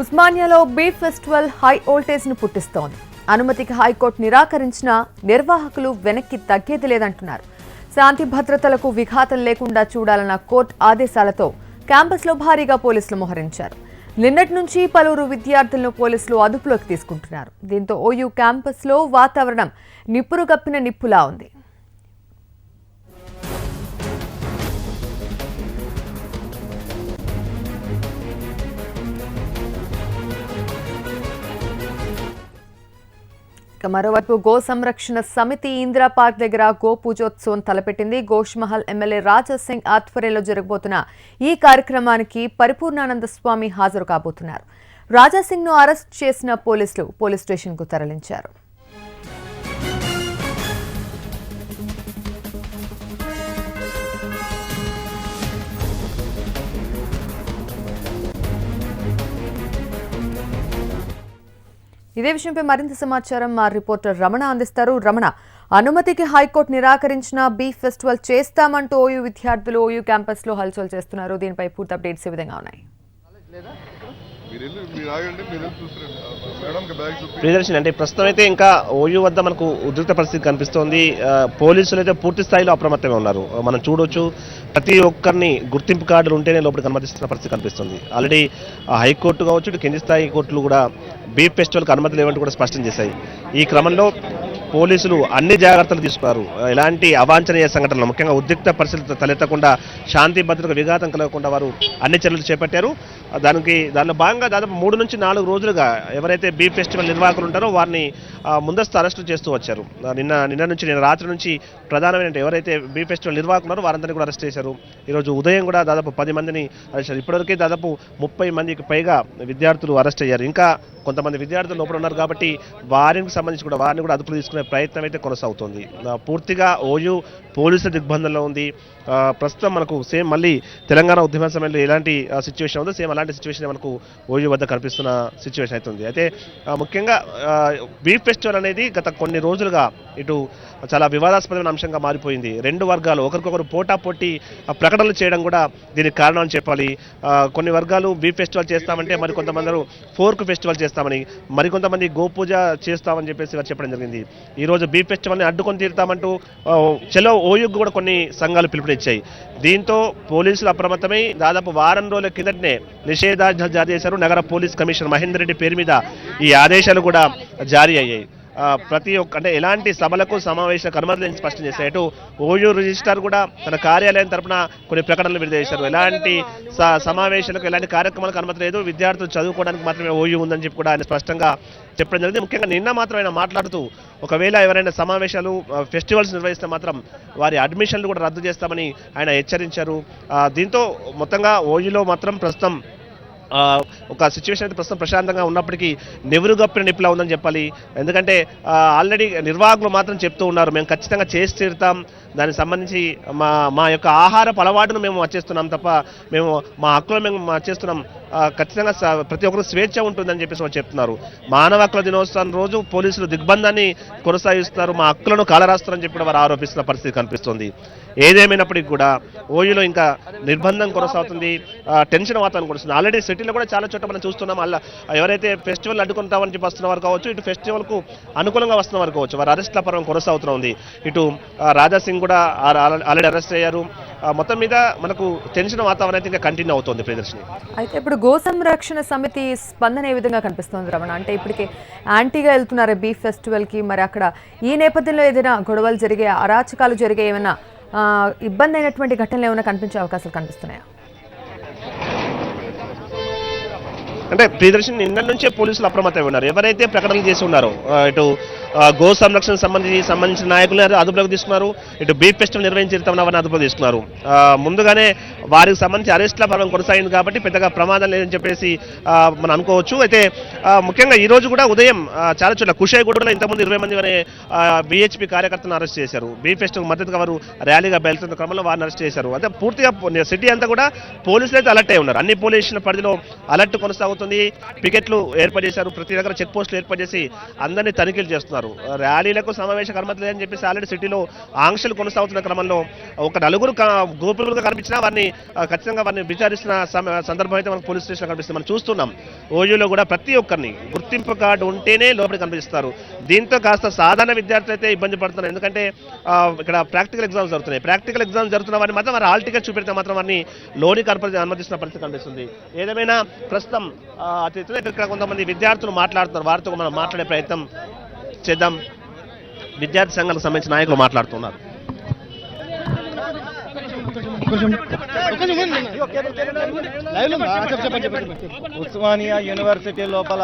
ఉస్మానియాలో beef festival high voltage ను పుట్టిస్తోంది. అనుమతికి high court నిరాకరించినా నిర్వాహకులు వెనక్కి తగ్గేది లేదంటున్నారు. శాంతి భద్రతలకు విఘాతం లేకుండా చూడాలన్న కోర్టు ఆదేశాలతో క్యాంపస్లో భారీగా పోలీసులు మోహరించారు. నిన్నటి నుంచి పలువురు విద్యార్థులను పోలీసులు అదుపులోకి తీసుకుంటున్నారు. దీంతో ఓయూ క్యాంపస్లో వాతావరణం నిప్పురుగప్పిన నిప్పులా ఉంది. మరోవైపు గో సంరక్షణ సమితి ఇందిరా పార్క్ దగ్గర గో పూజోత్సవం తలపెట్టింది. గోష్మహల్ ఎమ్మెల్యే రాజా సింగ్ ఆధ్వర్యంలో జరగబోతున్న ఈ కార్యక్రమానికి పరిపూర్ణానంద స్వామి హాజరు కాబోతున్నారు. రాజా సింగ్ ను అరెస్ట్ చేసిన పోలీసులు పోలీస్ స్టేషన్ కు తరలించారు. ఇదే విషయంపై మరింత సమాచారం మా రిపోర్టర్ రమణ అందిస్తారు. రమణ, అనుమతికి హైకోర్టు నిరాకరించిన బీఫ్ ఫెస్టివల్ చేస్తామంటూ ఓయూ విద్యార్థులు ఓయూ క్యాంపస్ లో హల్చల్ చేస్తున్నారు. దీనిపై పూర్తి అప్డేట్స్ ఏ విధంగా ఉన్నాయి? ప్రియదర్శిని, అంటే ప్రస్తుతం అయితే ఇంకా ఓయూ వద్ద మనకు ఉద్రిక్త పరిస్థితి కనిపిస్తోంది. పోలీసులు అయితే పూర్తి స్థాయిలో అప్రమత్తమే ఉన్నారు. మనం చూడొచ్చు, ప్రతి ఒక్కరిని గుర్తింపు కార్డులు ఉంటేనే లోపలికి అనుమతిస్తున్న పరిస్థితి కనిపిస్తుంది. ఆల్రెడీ హైకోర్టు కావచ్చు, ఇటు కింది స్థాయి కోర్టులు కూడా బీఫ్ ఫెస్టివల్కి అనుమతి లేవంటూ కూడా స్పష్టం చేశాయి. ఈ క్రమంలో పోలీసులు అన్ని జాగ్రత్తలు తీసుకున్నారు. ఎలాంటి అవాంఛనీయ సంఘటనలు, ముఖ్యంగా ఉద్రిక్త పరిస్థితులు తలెత్తకుండా, శాంతి భద్రతకు విఘాతం కలగకుండా వారు అన్ని చర్యలు చేపట్టారు. దానిలో భాగంగా దాదాపు 3 నుంచి 4 రోజులుగా ఎవరైతే బీఫ్ ఫెస్టివల్ నిర్వాహకులు ఉంటారో వారిని ముందస్తు అరెస్టులు చేస్తూ వచ్చారు. నిన్న రాత్రి నుంచి ప్రధానమైన ఎవరైతే బీఫ్ ఫెస్టివల్ నిర్వాహకులు ఉన్నారో వారందరినీ కూడా అరెస్ట్ చేశారు. ఈరోజు ఉదయం కూడా దాదాపు 10 మందిని అరెస్ట్ చేశారు. ఇప్పటివరకే దాదాపు 30 మందికి పైగా విద్యార్థులు అరెస్ట్ అయ్యారు. ఇంకా కొంతమంది విద్యార్థులు లోపల ఉన్నారు కాబట్టి వారికి సంబంధించి కూడా వారిని కూడా అదుపులో తీసుకునే ప్రయత్నం అయితే కొనసాగుతోంది. పూర్తిగా ఓయూ పోలీసుల దిగ్బంధంలో ఉంది. ప్రస్తుతం మనకు సేమ్ మళ్ళీ తెలంగాణ ఉద్యమ సమయంలో ఎలాంటి సిచ్యువేషన్ ఉందో సేమ్ అలాంటి సిచ్యువేషన్ మనకు ఓయూ వద్ద కనిపిస్తున్న సిచ్యువేషన్ అవుతుంది. అయితే ముఖ్యంగా బీఫ్ ఫెస్టివల్ అనేది గత కొన్ని రోజులుగా ఇటు చాలా వివాదాస్పదమైన అంశంగా మారిపోయింది. 2 వర్గాలు ఒకరికొకరు పోటాపోటీ ప్రకటనలు చేయడం కూడా దీనికి కారణం అని చెప్పాలి. కొన్ని వర్గాలు బీఫ్ ఫెస్టివల్ చేస్తామంటే మరికొంతమంది ఫోర్క్ ఫెస్టివల్ చేస్తామని, మరికొంతమంది గోపూజ చేస్తామని చెప్పేసి వారు చెప్పడం జరిగింది. ఈరోజు బీఫ్ ఫెస్టివల్ని అడ్డుకొని తీరుతామంటూ చలో ఓయూకు కూడా కొన్ని సంఘాలు పిలుపునిచ్చాయి. దీంతో పోలీసులు అప్రమత్తమై దాదాపు వారం రోజుల కిందటనే నిషేధాజ్ఞలు జారీ చేశారు. నగర పోలీస్ కమిషనర్ మహేందర్ రెడ్డి పేరు మీద ఈ ఆదేశాలు కూడా జారీ అయ్యాయి. ప్రతి ఒక్క అంటే ఎలాంటి సభలకు సమావేశాలకు అనుమతులను స్పష్టం చేశారు. ఇటు ఓయూ రిజిస్ట్రార్ కూడా తన కార్యాలయం తరపున కొన్ని ప్రకటనలు విడుదల చేశారు. ఎలాంటి సమావేశాలకు ఎలాంటి కార్యక్రమాలకు అనుమతి లేదు, విద్యార్థులు చదువుకోవడానికి మాత్రమే ఓయూ ఉందని చెప్పి కూడా ఆయన స్పష్టంగా చెప్పడం జరిగింది. ముఖ్యంగా నిన్న మాత్రం ఆయన మాట్లాడుతూ ఒకవేళ ఎవరైనా సమావేశాలు ఫెస్టివల్స్ నిర్వహిస్తే మాత్రం వారి అడ్మిషన్లు కూడా రద్దు చేస్తామని ఆయన హెచ్చరించారు. దీంతో మొత్తంగా ఓయూలో మాత్రం ప్రస్తుతం ఒక సిచ్యువేషన్ అయితే ప్రస్తుతం ప్రశాంతంగా ఉన్నప్పటికీ నెవరుగప్పిన నిప్పులా ఉందని చెప్పాలి. ఎందుకంటే ఆల్రెడీ నిర్వాహకులు మాత్రం చెప్తూ ఉన్నారు, మేము ఖచ్చితంగా చేసి తీరుతాం, దానికి సంబంధించి మా యొక్క ఆహారపు అలవాటును మేము వచ్చేస్తున్నాం తప్ప మేము మా హక్కులను మేము వచ్చేస్తున్నాం, ఖచ్చితంగా ప్రతి ఒక్కరు స్వేచ్ఛ ఉంటుందని చెప్పేసి వాళ్ళు చెప్తున్నారు. మానవ హక్కుల దినోత్సవం రోజు పోలీసులు దిగ్బంధాన్ని కొనసాగిస్తున్నారు, మా హక్కులను కాలరాస్తారని చెప్పి వారు ఆరోపిస్తున్న పరిస్థితి కనిపిస్తుంది. ఏదేమైనప్పటికీ కూడా ఓయూలో ఇంకా నిర్బంధం కొనసాగుతుంది, టెన్షన్ వాతావరణం కొనసాగుతుంది. ఆల్రెడీ సిటీలో కూడా చాలా చోట్ల మనం చూస్తున్నాం. అలా ఎవరైతే ఫెస్టివల్ అడ్డుకుంటామని చెప్పి వస్తున్న వారు కావచ్చు, ఇటు ఫెస్టివల్కు అనుకూలంగా వస్తున్న వారు కావచ్చు, వారు అరెస్ట్ల పర్వం కొనసాగుతుంది. ఇటు రాజా సింగ్ కూడా ఆల్రెడీ అరెస్ట్ అయ్యారు. మొత్తం మీద మనకు టెన్షన్ వాతావరణం అయితే ఇంకా కంటిన్యూ అవుతుంది. ప్రియదర్శిని, అయితే ఇప్పుడు గో సంరక్షణ సమితి స్పందన ఏ విధంగా కనిపిస్తుంది రమణ? అంటే ఇప్పటికే యాంటీగా వెళ్తున్నారు బీఫ్ ఫెస్టివల్ కి, మరి అక్కడ ఈ నేపథ్యంలో ఏదైనా గొడవలు జరిగే, అరాచకాలు జరిగే, ఏమైనా ఇబ్బంది అయినటువంటి ఘటనలు ఏమైనా కనిపించే అవకాశాలు కనిపిస్తున్నాయా? అంటే ప్రియదర్శిని, నిన్న నుంచే పోలీసులు అప్రమత్తమై ఉన్నారు. ఎవరైతే ప్రకటనలు చేసి ఉన్నారో ఇటు గో సంరక్షణ సంబంధించిన నాయకులు అదుపులోకి తీసుకున్నారు, ఇటు బీఫ్ ఫెస్టివల్ నిర్వహించిన వారిని అదుపులో తీసుకున్నారు. ముందుగానే వారికి సంబంధించి అరెస్ట్ల పర్వం కొనసాగింది కాబట్టి పెద్దగా ప్రమాదం లేదని చెప్పేసి మనం అనుకోవచ్చు. అయితే ముఖ్యంగా ఈ రోజు కూడా ఉదయం చాలా చోట్ల కుషాయిగూడలో ఇంతకుముందు 20 మంది BHP కార్యకర్తలను అరెస్ట్ చేశారు. బీఫ్ ఫెస్టివల్ మద్దతుగా వారు ర్యాలీగా బయలుతున్న క్రమంలో వారిని అరెస్ట్ చేశారు. అంటే పూర్తిగా సిటీ అంతా కూడా పోలీసులు అయితే అలర్ట్ అయి ఉన్నారు. అన్ని పోలీస్ స్టేషన్ల పరిధిలో అలర్ట్ కొనసాగుతుంది. పికెట్లు ఏర్పాటు చేశారు, ప్రతి దగ్గర చెక్ పోస్టులు ఏర్పాటు చేసి అందరినీ తనిఖీలు చేస్తున్నారు. అనుమతిస్తున్నారు. ర్యాలీలకు సమావేశ అనుమతి లేదని చెప్పేసి ఆల్రెడీ సిటీలో ఆంక్షలు కొనసాగుతున్న క్రమంలో ఒక నలుగురు గ్రూపులుగా కనిపించినా వారిని ఖచ్చితంగా వారిని విచారిస్తున్న సందర్భం అయితే మనకు పోలీస్ స్టేషన్ కనిపిస్తుంది. మనం చూస్తున్నాం ఓయూలో కూడా ప్రతి ఒక్కరిని గుర్తింపు కార్డు ఉంటేనే లోపలికి కనిపిస్తారు. దీంతో కాస్త సాధారణ విద్యార్థులు అయితే ఇబ్బంది పడుతున్నారు. ఎందుకంటే ఇక్కడ ప్రాక్టికల్ ఎగ్జామ్స్ జరుగుతున్నాయి. ప్రాక్టికల్ ఎగ్జామ్స్ జరుగుతున్న వారిని మాత్రం వారి హాల్ టికెట్ చూపెడితే మాత్రం వారిని లోనికి అనుమతిస్తున్న పరిస్థితి కనిపిస్తుంది. ఏదేమైనా ప్రస్తుతం ఇక్కడ కొంతమంది విద్యార్థులు మాట్లాడుతున్నారు. వారితో మనం మాట్లాడే ప్రయత్నం చేద్దాం. విద్యార్థి సంఘాలకు సంబంధించిన నాయకులు మాట్లాడుతున్నారు. ఉస్మానియా యూనివర్సిటీ లోపల